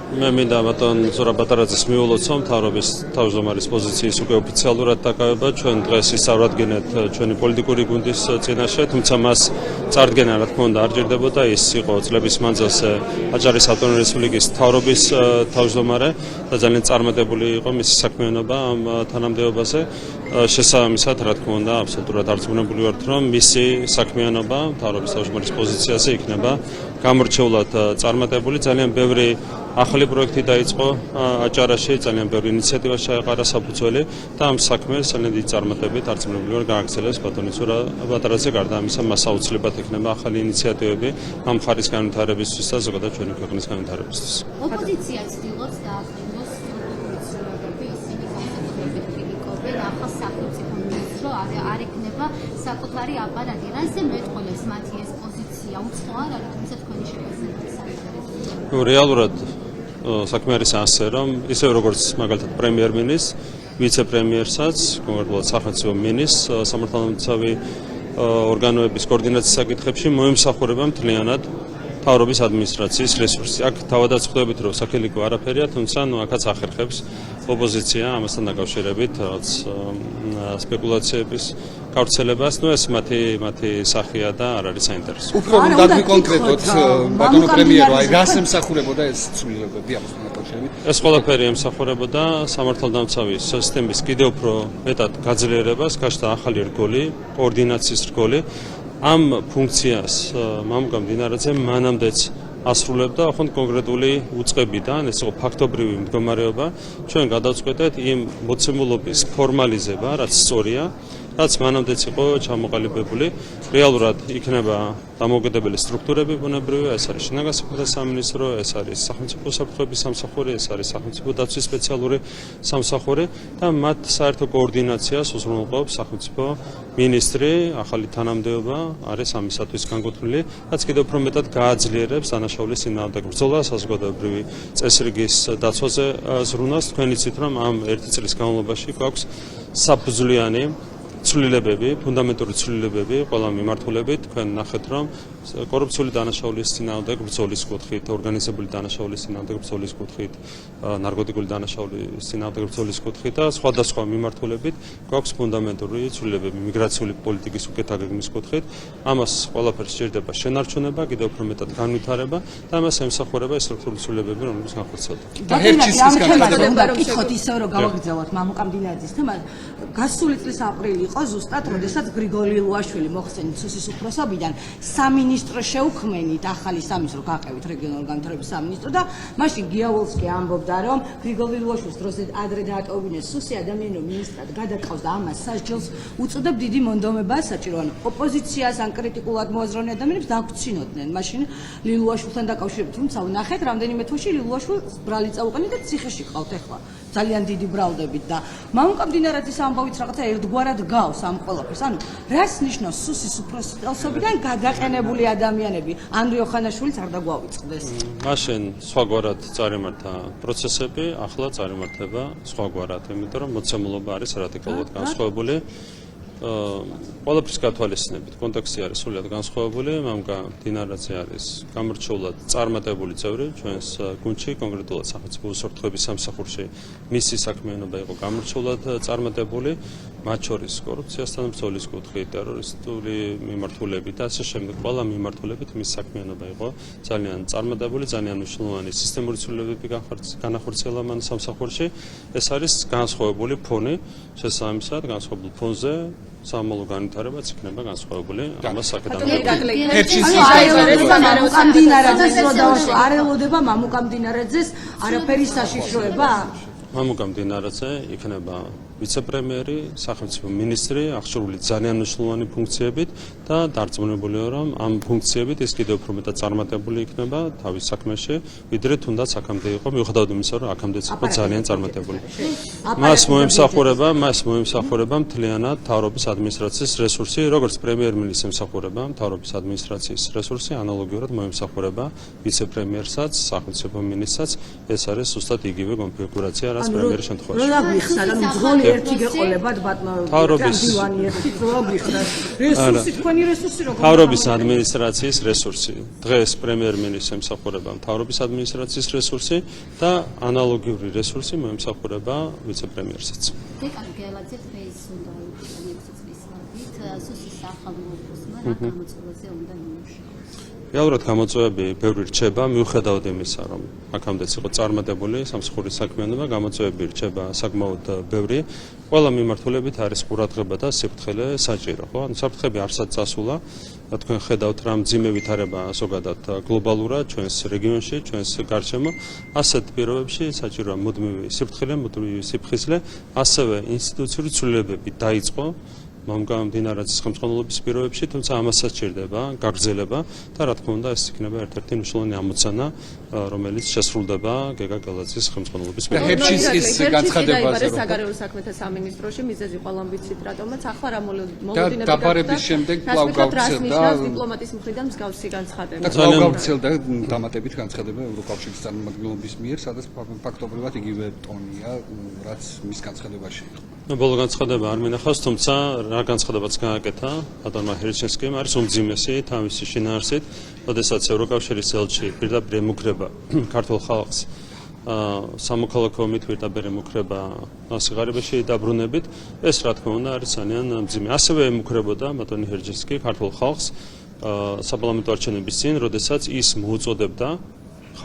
მე მინდა ბატონ ზურაბ ბატარაძის მიულოცო მთავრობის თავმჯდომარის პოზიციის უკვე ოფიციალურად დაკავება. ჩვენ დღეს ისწავლადგენეთ ჩვენი პოლიტიკური გუნდის წინაშე, თუმცა მას წარდგენა რა თქმა უნდა არ ჭირდებოდა. ის იყო წლების მანძილზე აჭარის ავტონომიური რესპუბლიკის მთავრობის თავმჯდომარე და ძალიან წარმატებული იყო მისი საქმიანობა ამ თანამდებობაზე. შესაბამისად, რა თქმა უნდა, აბსოლუტურად არწმუნებული ვართ, რომ მისი საქმიანობა მთავრობის თავმჯდომარის პოზიციაზე იქნება გამორჩეულად წარმატებული. ძალიან ბევრი ახალი პროექტი დაიწყო აჭარაში, ძალიან ბევრი ინიციატივა ჩაეყარა საფუძველი და ამ საქმეს ძალიან დიდი წარმატებით არწმუნებული ვარ გააგრძელებს ბატონი ზურაბ ბატარაძე. გარდა ამისა, მას აუცილებლად ექნება ახალი ინიციატივები ამ მხარის განვითარებისთვის და ზოგადად ჩვენი ქვეყნის განვითარებისთვის. ოპოზიცია ცდილობს დააყენოს სტრუქტურები, ისინი განსაკუთრებით კრიტიკობენ ახალ სახელმწიფო მინისტრს, არ ექნება საკუთარი აპარატი. რაზე მეტყოლებს მათი ეს პოზიცია? უცხო არ არის, თუმცა თქვენი შეფასებით საინტერესოა. რეალურად საქმე არის ასე, რომ ისევ როგორც მაგალითად პრემიერ-მინისტრს, ვიცე-პრემიერსაც, კონკრეტულად სახელმწიფო მინისტრს სამართალდამცავი ორგანოების კოორდინაციის საკითხებში მოემსახურება მთლიანად მთავრობის ადმინისტრაციის რესურსი. აქ თავადაც ხვდებით, რომ საქელიქო არაფერია, თუმცა აქაც ახერხებს ოპოზიცია ამასთან დაკავშირებით რაღაც სპეკულაციების გავრცელებას. ეს მათი სახია და არ არის საინტერესო. უფრო უნდა გვიკონკრეტოთ, ბატონო პრემიერო, აი რას ემსახურებოდა ეს ცვლილებები ამასთან დაკავშირებით? ეს ყველაფერი ემსახურებოდა სამართალდამცავი სისტემის კიდევ უფრო მეტად გაძლიერებას, გაშდა ახალი რგოლი, კოორდინაციის რგოლი. ამ ფუნქციას მამუკა მდინარაძე მანამდეც ასრულებდა, ახლა კონკრეტული უწყებიდან, ეს იყო ფაქტობრივი მდგომარეობა, ჩვენ გადავწყვეტეთ იმ მოცემულობის ფორმალიზება, რაც სწორია, რაც მანამდეც იყო ჩამოყალიბებული. რეალურად იქნება დამოუკიდებელი სტრუქტურები ბუნებრივია, ეს არის შინაგან საქმეთა სამინისტრო, ეს არის სახელმწიფო საფრთხეების სამსახური, ეს არის სახელმწიფო დაცვის სპეციალური სამსახური და მათ საერთო კოორდინაციას უზრუნველყოფს სახელმწიფო მინისტრი, ახალი თანამდებობა არის ამისათვის განკუთვნილი, რაც კიდევ უფრო მეტად გააძლიერებს დანაშაულის წინააღმდეგ ბრძოლას, საზოგადოებრივი წესრიგის დაცვაზე ზრუნავს. თქვენ იცით, რომ ამ ერთი წლის განმავლობაში გვაქვს საფუძვლიანი ცვლილებები, ფუნდამენტური ცვლილებები ყველა მიმართულებით. თქვენ ნახეთ, რომ კორუფციული დანაშაულის წინააღმდეგ ბრძოლის კუთხით, ორგანიზებული დანაშაულის წინააღმდეგ ბრძოლის კუთხით, ნარკოტიკული დანაშაულის წინააღმდეგ ბრძოლის კუთხით და სხვადასხვა მიმართულებით გვაქვს ფუნდამენტური ცვლილებები მიგრაციული პოლიტიკის უკეთ აგეგმვის კუთხით. ამას ყველაფერს სჭირდება შენარჩუნება, კიდევ უფრო მეტად განვითარება და ამას ემსახურება ეს სტრუქტურული ცვლილებები, რომელიც განხორციელდა. და ჰერჩისის განხორციელება უნდა გითხოთ ისევ, რომ გავაგრძელოთ მამუკა მდინარაძის თემა. გასული წლის აპრილი იყო ზუსტად, როდესაც გრიგოლი ლუაშვილი მოხსენით სუსის უფროსობიდან სამინისტრო შეუქმენით, ახალი სამინისტრო გაყევით რეგიონალური განვითარების სამინისტრო და მაშინ გიაულსკი ამბობდა, რომ გრიგოლი ლუაშვილის დროს ადრე დააკავებინეს სუსი ადამიანო მინისტრად გადაყავს და ამას სასჯელს უწოდებ დიდი მონდომებაა საჭირო. ანუ ოპოზიციას ან კრიტიკულად მოაზროვნე ადამიანებს დაგვცინოდნენ. მაშინ ლილუაშვილთან დაკავშირებით, თუმცა ვნახეთ, რამდენიმე თვეში ლილუაშვილს ბრალი წაუყენეთ და ციხეში ყავთ ახლა. ძალიან დიდი ბრალდებით და მამუკა მდინარაძის ამბავით რაღაცა ერთგვარად გავს ამ ყველაფერს. ანუ რას ნიშნავს სუსის უფროსობიდან გადაყენებული ადამიანები? ანდრიო ხანაშვილიც არ დაგვავიწყდეს. მაშინ სხვაგვარად წარიმართა პროცესები, ახლა წარიმართება სხვაგვარად, იმიტომ რომ მოცემულობა არის რადიკალურად განსხვავებული. ყველაფრის გათვალისწინებით კონტექსტი არის სრულიად განსხვავებული. მამუკა მდინარაძე არის გამორჩეულად წარმატებული წევრი ჩვენს გუნდში, კონკრეტულად სახელმწიფო უსაფრთხოების სამსახურში მისი საქმიანობა იყო გამორჩეულად წარმატებული, მათ შორის კორუფციასთან ბრძოლის კუთხით, ტერორისტული მიმართულებით და ასე შემდეგ. ყველა მიმართულებით მისი საქმიანობა იყო ძალიან წარმატებული, ძალიან მნიშვნელოვანი სისტემური ცვლილებები განახორციელა მან სამსახურში. ეს არის განსხვავებული ფონი, შესაბამისად განსხვავებულ ფონზე სამომავლო განვითარებაც იქნება განსხვავებული ამას საკეთებდა. მამუკა მდინარაძეს რო დავაშვა, არ ელოდება მამუკა მდინარაძეს არაფერი საშიშროება? მამუკა მდინარაძე იქნება ვიცე-პრემიერი, სახელმწიფო მინისტრი, აღჭურვილი ძალიან მნიშვნელოვანი ფუნქციებით და დარწმუნებულია, რომ ამ ფუნქციებით ის კიდევ უფრო მეტად წარმატებული იქნება თავის საქმეში, ვიდრე თუნდაც აქამდე იყო, მიუხედავად იმისა, რომ აქამდეც იყო ძალიან წარმატებული. მას მოემსახურება მთლიანად მთავრობის ადმინისტრაციის რესურსი, როგორც პრემიერ-მინისტრს ემსახურება მთავრობის ადმინისტრაციის რესურსი, ანალოგიურად მოემსახურება ვიცე-პრემიერსაც, სახელმწიფო მინისტრსაც. ეს არის ზუსტად იგივე კონფიგურაცია, რაც პრემიერის შემთხვევაში. ერთი გეყოლებათ ბატონო თავრობის დივანი ერთი პროგრამის რესურსი თქვენი რესურსი როგორ თავრობის ადმინისტრაციის რესურსი. დღეს პრემიერ-მინისტრს ემსახურება თავრობის ადმინისტრაციის რესურსი და ანალოგიური რესურსი მოემსახურება ვიცე-პრემიერსაც. დეკან გელაძე დღეს უნდა იყოს წლის ვადით სუსის სახელმწიფოსმა რა გამოწვევაზე უნდა იმუშაოს. რეალურად გამოწვევები ბევრი რჩება, მიუხედავად იმისა, რომ აქამდეც იყო წარმატებული სამსახურის საქმიანობა, გამოწვევები რჩება საკმაოდ ბევრი. ყველა მიმართულებით არის ყურადღება და სიფრთხილე საჭირო, ხო? ანუ საფრთხები არსად წასულა. თქვენ ხედავთ რა მძიმე ვითარება ზოგადად გლობალურად ჩვენს რეგიონში, ჩვენს გარშემო. ასეთ პირობებში საჭიროა მუდმივი სიფრთხილე, მუდმივი სიფხიზლე, ასევე ინსტიტუციური ცვლილებები დაიწყო მომგამდინარაძის ხელმძღვანელობის პირობებში, თუმცა ამასაც სჭირდება გაგრძელება და რა თქმა უნდა ეს იქნება ერთ-ერთი მნიშვნელოვანი ამოცანა, რომელიც შესრულდება გეგა გელაძის ხელმძღვანელობის პირობებში. ჰერჩინსკის განცხადებაზე რომ საგარეო საქმეთა სამინისტროში მიზეზი ყველამ ვიცით რატომაც ახლა რა მოლოდინები და დაბარების შემდეგ კვლავ გავრცელდა დიპლომატის მხრიდან მსგავსი განცხადება. და კვლავ გავრცელდა დამატებით განცხადება ევროკავშირის წარმომადგენლობის მიერ, სადაც ფაქტობრივად იგივე ტონია, რაც მის განცხადებაში იყო. ბოლო განცხადება არ მინახავს, თუმცა რა განცხადებაც გააკეთა ბატონმა ჰერჩინსკიმ არის უმძიმესი თავისი შინაარსით, როდესაც ევროკავშირის ელჩი პირდაპირ ემუქრება ქართულ ხალხს სამოქალაქო ომით პირდაპირ ემუქრება სიღარიბეში დაბრუნებით, ეს რა თქმა უნდა არის ძალიან მძიმე. ასევე ემუქრებოდა ბატონი ჰერჩინსკი ქართულ ხალხს საპარლამენტო არჩევნების წინ, როდესაც ის მოუწოდებდა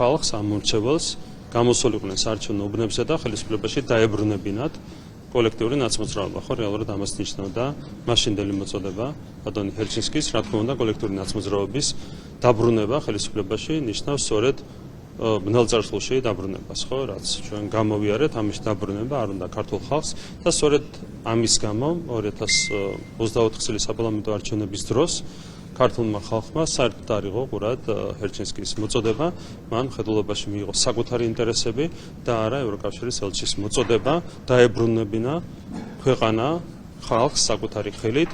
ხალხს ამ მორჩეველს გამოსულიყვნენ საარჩევნო უბნებზე და ხელისუფლებაში დაებრუნებინათ კოლექტიური ნაცმოძრაობა, ხო, რეალურად ამას ნიშნავდა მაშინდელი მოწოდება ბატონი ჰერჩინსკის, რა თქმა უნდა, კოლექტიური ნაცმოძრაობის დაბრუნება ხელისუფლებაში ნიშნავს სწორედ ბნელ წარსულში დაბრუნებას, ხო, რაც ჩვენ გამოვიარეთ, ამის დაბრუნება არ უნდა ქართულ ხალხს და სწორედ ამის გამო 2024 წლის საპარლამენტო არჩევნების დროს ქართულმა ხალხმა საერთოდ არ იყო ყურად ჰერჩინსკის მოწოდება, მან ხედულობაში მიიღო საკუთარი ინტერესები და არა ევროკავშირის ელჩის მოწოდება დაებრუნებინა ქვეყანა ხალხს საკუთარი ხელით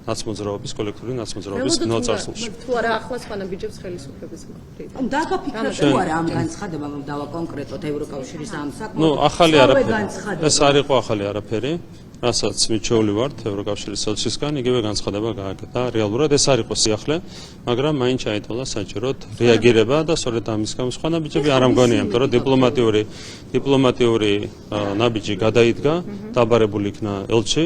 ნაცმოძრაობის კოლექტიური ნაცმოძრაობის ბნელ წარსულში. თუ არა ახლა სხვანა ბიჯებს ხელისუფლების მხრიდან. ანუ დაგაფიქრეთ თუ არა ამ განცხადებამ დავაკონკრეტოთ ევროკავშირის ამ საქმეს. ნუ ახალი არაფერი. ეს არ იყო ახალი არაფერი. რასაც მიჩვეული ვართ ევროკავშირის ელჩისგან, იგივე განცხადება გააკეთა. რეალურად ეს არ იყო სიახლე, მაგრამ მაინც ჩაითვალა საჭიროდ რეაგირება და სწორედ ამის გამო სხვანა ბიჯები არ ამგონია, იმიტომ რომ დიპლომატიური ნაბიჯი გადაიდგა, დაბარებული იქნა ელჩი,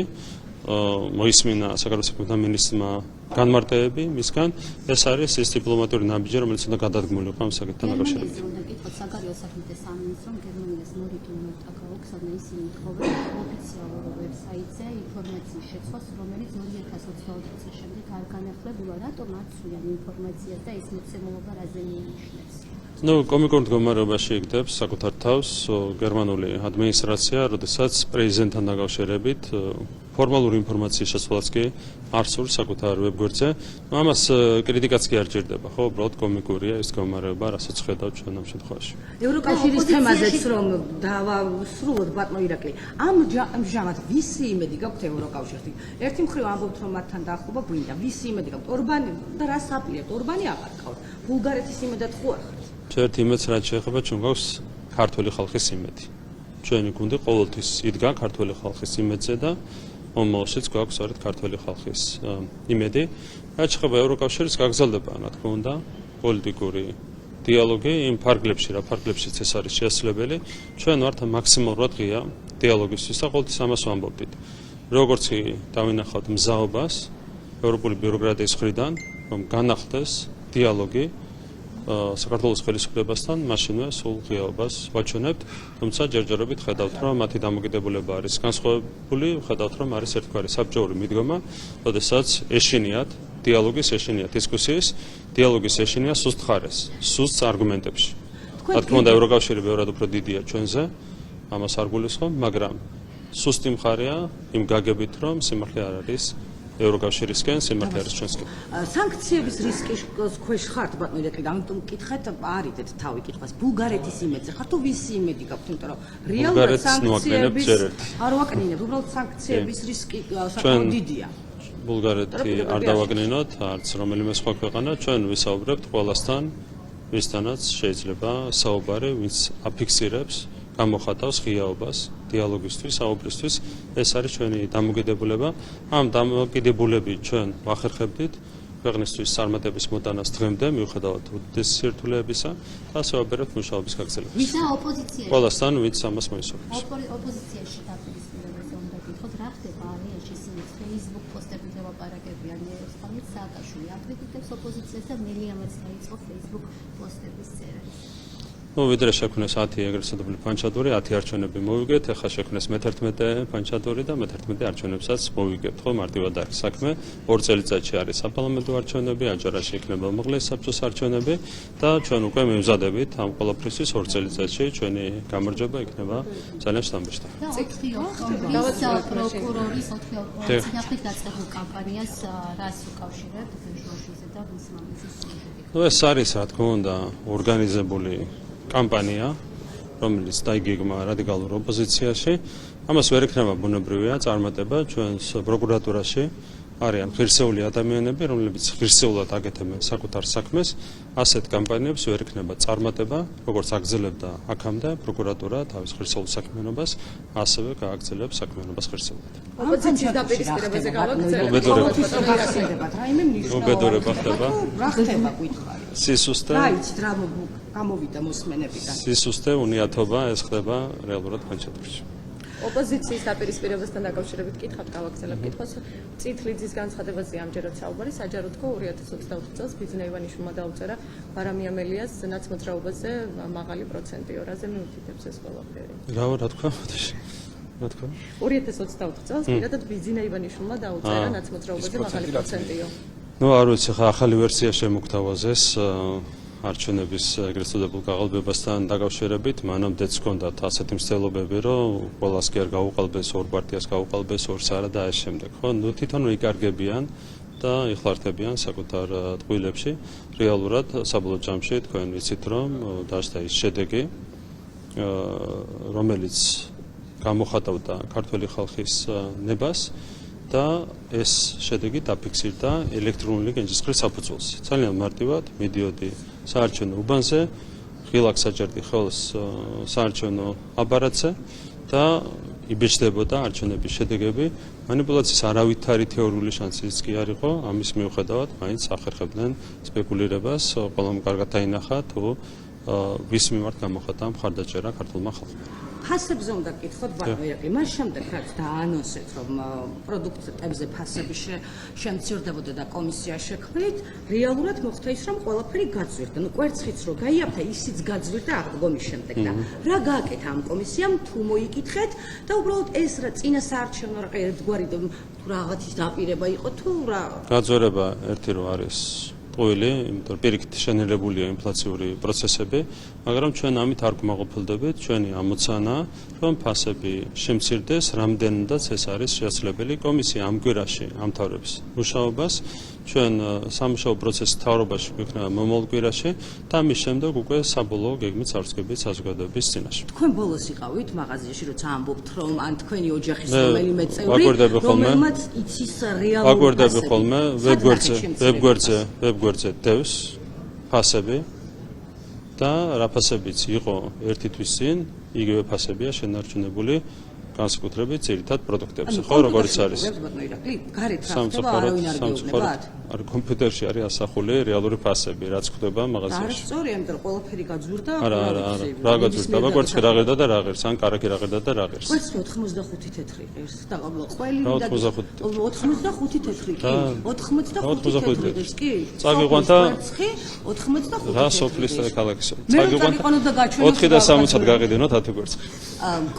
მოისმინა საგარეო საქმეთა მინისტრმა განმარტებები მისგან. ეს არის ის დიპლომატიური ნაბიჯი, რომელიც უნდა გადადგმულიყო ამ საკითხთან დაკავშირებით. უნდა გითხოთ საგარეო საქმეთა სამინისტრომ გერმანიას მორიგულ ნოტაკაოქსა ისინი თხოვენ ოფიციალურ ვებსაიტზე ინფორმაციის შეცვლას, რომელიც 2024 წლის შემდეგ არ განახლებულა, რატომ არ ცვლიან ინფორმაციას და ეს მოცემულობა რაზე მინიშნებს? ნუ კომიკურ მდგომარეობაში იგდებს საკუთარ თავს გერმანული ადმინისტრაცია, როდესაც პრეზიდენტთან დაკავშირებით ფორმალური ინფორმაციის შეცვლაც კი არ სურს საკუთარ ვებგვერდზე. ამას კრიტიკაც კი არ ჭირდება, ხო, უბრალოდ კომიკურია ეს მდგომარეობა, რასაც ხედავთ ჩვენ ამ შემთხვევაში. ევროკავშირის თემაზეც რომ დავასრულოთ ბატონო ირაკლი, ამჟამად ვისი იმედი გაქვთ ევროკავშირში? ერთი მხრივ ამბობთ რომ მათთან დაახლოება გვინდა, ვისი იმედი გაქვთ? ორბანი და რა საპირებთ? ორბანი აღარ ყავთ. ბულგარეთის იმედად ხო არ ხართ? ერთ იმედს რაც შეეხება ჩვენ გვაქვს ქართული ხალხის იმედი. ჩვენი გუნდი ყოველთვის იდგა ქართული ხალხის იმედზე და მომავალშიც გვაქვს სწორედ ქართული ხალხის იმედი. რაც შეეხება ევროკავშირის გაგრძელდება, რა თქმა უნდა, პოლიტიკური დიალოგი იმ ფარგლებშიც ეს არის შესაძლებელი. ჩვენ ვართ მაქსიმალურად ღია დიალოგისთვის და ყოველთვის ამას ვამბობდით. როგორც კი დავინახავთ მზაობას ევროპული ბიუროკრატიის მხრიდან, რომ განახლდეს დიალოგი საქართველოს ხელისუფლებასთან, მაშინვე სულ ღიაობას ვაჩვენებთ, თუმცა ჯერჯერობით ხედავთ, რომ მათი დამოკიდებულება არის განსხვავებული, ხედავთ, რომ არის ერთგვარი საბჭოური მიდგომა, როდესაც ეშინიათ დიალოგის, ეშინიათ დისკუსიის, დიალოგის ეშინია სუსტ ხარეს, სუსტ არგუმენტებში. რა თქმა უნდა, ევროკავშირი ბევრად უფრო დიდია ჩვენზე, ამას არ გულისხმობ, მაგრამ სუსტი მხარეა იმ გაგებით, რომ სიმართლე არ არის ევროკავშირისკენ, სიმართლე არის ჩვენსკენ. სანქციების რისკის ქვეშ ხართ ბატონო ირაკლი, ამიტომ მკითხეთ, არიდეთ თავი კითხვას. ბულგარეთის იმედზე ხართ თუ ვისი იმედი გაქვთ, იმიტომ რომ რეალურად სანქციების არ ვაკნინებ, უბრალოდ სანქციების რისკი საკმაოდ დიდია. ბულგარეთი არ დავაგნენოთ, არც რომელიმე სხვა ქვეყანა, ჩვენ ვისაუბრებთ ყველასთან, ვისთანაც შეიძლება საუბარი, ვინც აფიქსირებს გამოხატავს ღიაობას, დიალოგისთვის, საუბრისთვის. ეს არის ჩვენი დამოკიდებულება. ამ დამოკიდებულებით ჩვენ ვახერხებდით ქვეყნისთვის წარმატების მოტანას დღემდე, მიუხედავად უდიდესი სირთულეებისა, და ასე ვაბერებთ მუშაობის გაგრძელებას. ვისა ოპოზიციაში ყველასთან, ვინც ამას მოისურვებს. ოპოზიციაში დაპირისპირებაზე უნდა გითხოთ, რა ხდება არიაში ისინი Facebook პოსტებით ელაპარაკებიან ერთხანით სააკაშვილი აკრიტიკებს ოპოზიციას და მელიამაც დაიწყო Facebook პოსტების წერა. ვიდრე შექმნეს 10 ეგრეთ წოდებული პანჩადური, 10 არჩევნები მოვიგეთ, ახლა შექმნეს მე-11 პანჩადური და მე-11 არჩევნებსაც მოვიგებთ, ხო, მარტივად არის საქმე. 2 წელიწადში არის საპარლამენტო არჩევნები, აჯარაში იქნება უმაღლესი საბჭოს არჩევნები და ჩვენ უკვე მივზადებით ამ ყველაფრისთვის 2 წელიწადში ჩვენი გამარჯვება იქნება ძალიან შთამბეჭდავი. და 4 პროკურორის 4 წინააღმდეგ დაწყებულ კამპანიას რას უკავშირებთ ბეჟოშიზე და მის მამის ну ეს არის რა თქმა უნდა ორგანიზებული კამპანია, რომელიც დაიგეგმა რადიკალურ ოპოზიციაში. ამას ვერ ექნება ბუნებრივია წარმატება ჩვენს პროკურატურაში. არიან ღირსეული ადამიანები, რომლებიც ღირსეულად აკეთებენ საკუთარ საქმეს. ასეთ კამპანიებს ვერ ექნება წარმატება, როგორც აგრძელებდა აქამდე პროკურატურა თავის ღირსეულ საქმიანობას, ასევე გააგრძელებს საქმიანობას ღირსეულად. ოპოზიციის დაპირისპირებაზე გავაგრძელებთ. გახსენდებათ, რაიმე მნიშვნელოვანი უბედურება ხდება. რა ხდება კითხარი? სისუსტე, რა იცით რა გამოვიდა მოსმენებიდან? სისუსტე, უნიათობა ეს ხდება რეალურად პანჩადურში. ოპოზიციის დაპირისპირებასთან დაკავშირებით კითხავთ, გავაგრძელებთ კითხვას. წითლიძის განცხადებაზე ამჯერად საუბარი საჯაროდ თქო 2024 წელს ბიძინა ივანიშვილმა დაუწერა ბარამი ამელიას ნაცმოძრაობაზე მაღალი პროცენტი, რაზე მიუთითებს ეს ყველაფერი. რა თქვა? რა თქვა? 2024 წელს პირადად ბიძინა ივანიშვილმა დაუწერა ნაცმოძრაობაზე მაღალი პროცენტიო. ну არ ვიცი ხა ახალი ვერსია შემოგთავაზეს არჩევნების ეგრეთ წოდებულ გაყალბებასთან დაკავშირებით, მანამდეც ჰქონდათ ასეთი მცდელობები, რომ ყველას კი არ გაუყალბეს, ორ პარტიას გაუყალბეს, ორს არა და ამ შემდეგ, ხო? ნუ თვითონ იკარგებიან და იხლართებიან საკუთარ ტყუილებში. რეალურად საბოლოო ჯამში თქვენ ვიცით, რომ დაждდა ის შედეგი, რომელიც გამოხატავდა ქართველი ხალხის ნებას და ეს შედეგი დაფიქსირდა ელექტრონული გენჯისყრის საფუძველზე. ძალიან მარტივად მიდიოდი საარჩევნო უბანზე, ღილაკ საჯარდი ხელს საარჩევნო აპარატზე და იბეჭდებოდა არჩევნების შედეგები. მანიპულაციის არავითარი თეორიული შანსიც კი არ იყო, ამის მიუხედავად მაინც ახერხებდნენ სპეკულირებას, ყველამ კარგად დაინახა თუ ვის მიმართ გამოხატა მხარდაჭერა ქართულმა ხალხმა. ფასებზე უნდა გკითხოთ ბატონო ირაკლი, მას შემდეგ რაც დაანონსეთ, რომ პროდუქტებზე ფასები შემცირდებოდა და კომისია შექმნით, რეალურად მოხდა ის, რომ ყველაფერი გაძვირდა. ნუ კვერცხიც რო გაიაფთა, ისიც გაძვირდა აღდგომის შემდეგ და რა გააკეთა ამ კომისიამ, თუ მოიკითხეთ და უბრალოდ ეს რა წინა საარჩევნო ერთგვარი რაღაცის დაპირება იყო თუ რა გაძვირება ერთი რო არის ტყუილი, იმიტომ რომ პირიქით შენელებულია ინფლაციური პროცესები, მაგრამ ჩვენ ამით არ გვმაყოფილდებით, ჩვენი ამოცანა, რომ ფასები შემცირდეს, რამდენადაც ეს არის შესაძლებელი. კომისია ამ კვირაში ამთავრებს მუშაობას, ჩვენ სამუშაო პროცესის მთავრობაში გვექნება მომავალ კვირაში და ამის შემდეგ უკვე საბოლოო გეგმით წარსდგებით საზოგადოების წინაშე. თქვენ ბოლოს იყავით მაღაზიაში, როცა ამბობთ, რომ ან თქვენი ოჯახის რომელიმე წევრი, რომელმაც იცის რეალური ფასები. ვაგვერდები ხოლმე, ვებგვერდზე დევს ფასები და რა ფასებიც იყო ერთი თვის წინ, იგივე ფასებია შენარჩუნებული განსაკუთრებით ძირითად პროდუქტებზე, ხო, როგორიც არის. გარეთ რა ხდება, არავინ არ გეუბნებათ? არა, კომპიუტერში არის ასახული რეალური ფასები, რაც ხდება მაღაზიაში. არა, სწორია, იმიტომ რომ ყველაფერი გაძვირდა. არა, რა გაძვირდა? ვაგვერდში რა ღირდა და რა ღირს, ან კარაკი რა ღირდა და რა ღირს. კვერცხი 85 თეთრი ღირს და ყველი და 85 თეთრი კი? 85 თეთრი ღირს კი? წაგიყვან და 85 რა სოფლის ქალაქის. წაგიყვან 4 და 60-ად გაყიდინოთ 10 კვერცხი.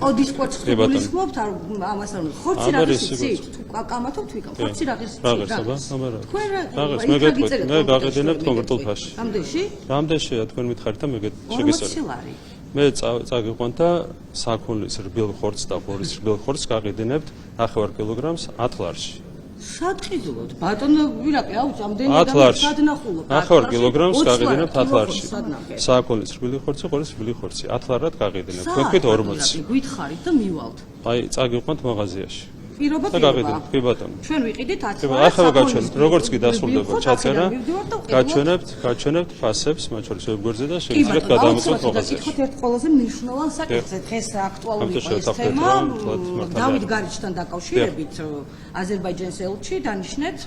კოდის კვერცხი გულისხმობთ, ამას არ უნდა. ხორცი რა ღირს იცით? თუ კამათობთ ვიკავ. ხორცი რა ღირს იცით? რა ღირს, აბა? თქვენ რაღაც მე გეტყვით, მე გავყიდინებთ კონკრეტულ ფასში. რამდენში? რამდენშია თქვენ მითხარით და მე შეგესწორებ. 40 ლარი. მე წაგიყვან და საქონლის რბილ ხორცს და ღორის რბილ ხორცს გავყიდინებთ 9 კილოგრამს 10 ლარში. სად ყიდულობთ? ბატონო ვირაკი, აუც ამდენი სად ნახულობ? 9 კილოგრამს გავყიდინებთ 10 ლარში. საქონლის რბილი ხორცი, ღორის რბილი ხორცი 10 ლარად გავყიდინებთ. თქვენით 40. გითხარით და მივალთ. აი, წაგიყვანთ მაღაზიაში. პირობა და გავიდეთ, კი ბატონო. ჩვენ ვიყიდით 10 აი ახლა გაჩვენებთ, როგორც კი დასრულდება ჩაწერა, გაჩვენებთ ფასებს, მათ შორის ვებგვერდზე და შევიძლიათ გადავამოწმოთ მოღაზიაში. კითხოთ ერთ ყველაზე მნიშვნელოვან საკითხზე, დღეს აქტუალური იყო ეს თემა. დავით გარიჩთან დაკავშირებით აზერბაიჯანის ელჩი დანიშნეთ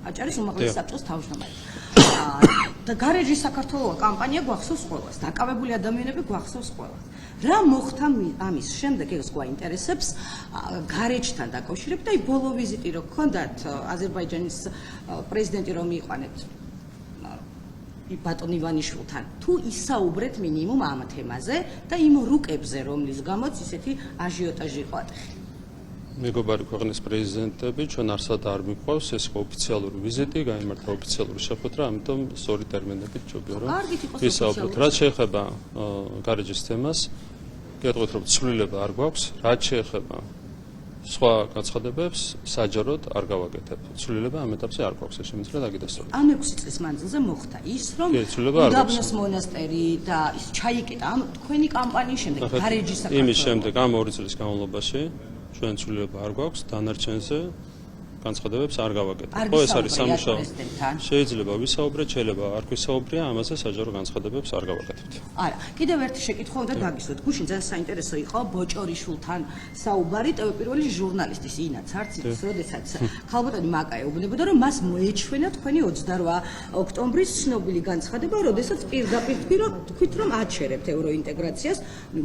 აჭარის უმაღლესი საბჭოს თავმჯდომარე. და გარეჯის საქართველოს კამპანია გვახსოვს ყველას, დაკავებული ადამიანები გვახსოვს ყველას. რა მოხდა ამის შემდეგ ეს გვაინტერესებს გარეჯთან დაკავშირებით და აი ბოლო ვიზიტი რო გქონდათ აზერბაიჯანის პრეზიდენტი რომ მიიყვანეთ ბატონ ივანიშვილთან თუ ისაუბრეთ მინიმუმ ამ თემაზე და იმ რუკებზე რომლის გამოც ისეთი აჟიოტაჟი იყო ატეხი. მეგობარი ქვეყნის პრეზიდენტები ჩვენ არსად არ მიყვავს ეს ოფიციალური ვიზიტი, გაიმართა ოფიციალური შეხვედრა, ამიტომ სწორი ტერმინებით ჯობია რომ ვისაუბროთ. რაც შეეხება გარეჯის თემას, გეტყვით რომ ცვლილება არ გვაქვს, რაც შეეხება სხვა გაცხადებებს საჯაროდ არ გავაკეთებ. ცვლილება ამ ეტაპზე არ გვაქვს, ეს შემიძლია დაგიდასტუროთ. ამ 6 წლის მანძილზე მოხდა ის, რომ უდაბნოს მონასტერი და ის ჩაიკეტა ამ თქვენი კამპანიის შემდეგ, გარეჯის საქართველოს. იმის შემდეგ ამ 2 წლის განმავლობაში ჩვენ ცვლილება არ გვაქვს, დანარჩენზე განცხადებებს არ გავაკეთებ. ხო, ეს არის სამუშაო. შეიძლება ვისაუბრეთ, შეიძლება არ ვისაუბრია, ამაზე საჯარო განცხადებებს არ გავაკეთებთ. არა, კიდევ ერთი შეკითხვა უნდა დაგისვათ. გუშინ ძალიან საინტერესო იყო ბოჭორიშვილთან საუბარი, პირველი ჟურნალისტის ინაც არცის, როდესაც ქალბატონი მაკა ეუბნებოდა, რომ მას მოეჩვენა თქვენი 28 ოქტომბრის ცნობილი განცხადება, როდესაც პირდაპირ თქვით, რომ აჩერებთ ევროინტეგრაციას,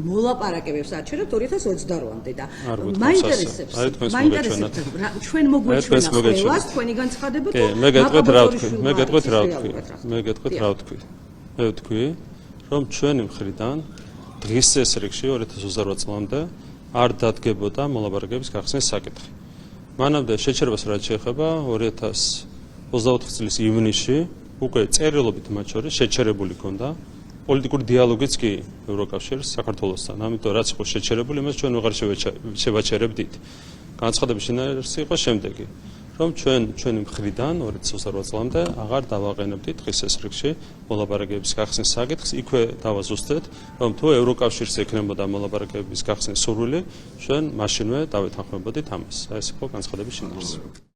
მოლაპარაკებებს აჩერებთ 2022-მდე და მაინტერესებს ჩვენ მოგვეჩვენა ყველას თქვენი განცხადება და მე გეტყვით რა ვთქვი. მე ვთქვი, რომ ჩვენი მხრიდან დღის წესრიგში 2028 წლამდე არ დადგებოდა მოლაპარაკების გახსნის საკითხი. მანამდე შეჩერებას რაც შეეხება 2024 წლის ივნისში უკვე წერილობით მათ შორის შეჩერებული ჰქონდა პოლიტიკური დიალოგიც კი ევროკავშირის საქართველოსთან. ამიტომ რაც იყო შეჩერებული, იმას ჩვენ ვეღარ შევაჩერებდით. განცხადების შინაარსი იყო შემდეგი, რომ ჩვენი მხრიდან 2028 წლამდე აღარ დავაყენებდით დღის წესრიგში მოლაპარაკების გახსნის საკითხს, იქვე დავაზუსტეთ, რომ თუ ევროკავშირს ექნებოდა მოლაპარაკების გახსნის სურვილი, ჩვენ მაშინვე დავეთანხმებოდით ამას. ეს იყო განცხადების შინაარსი.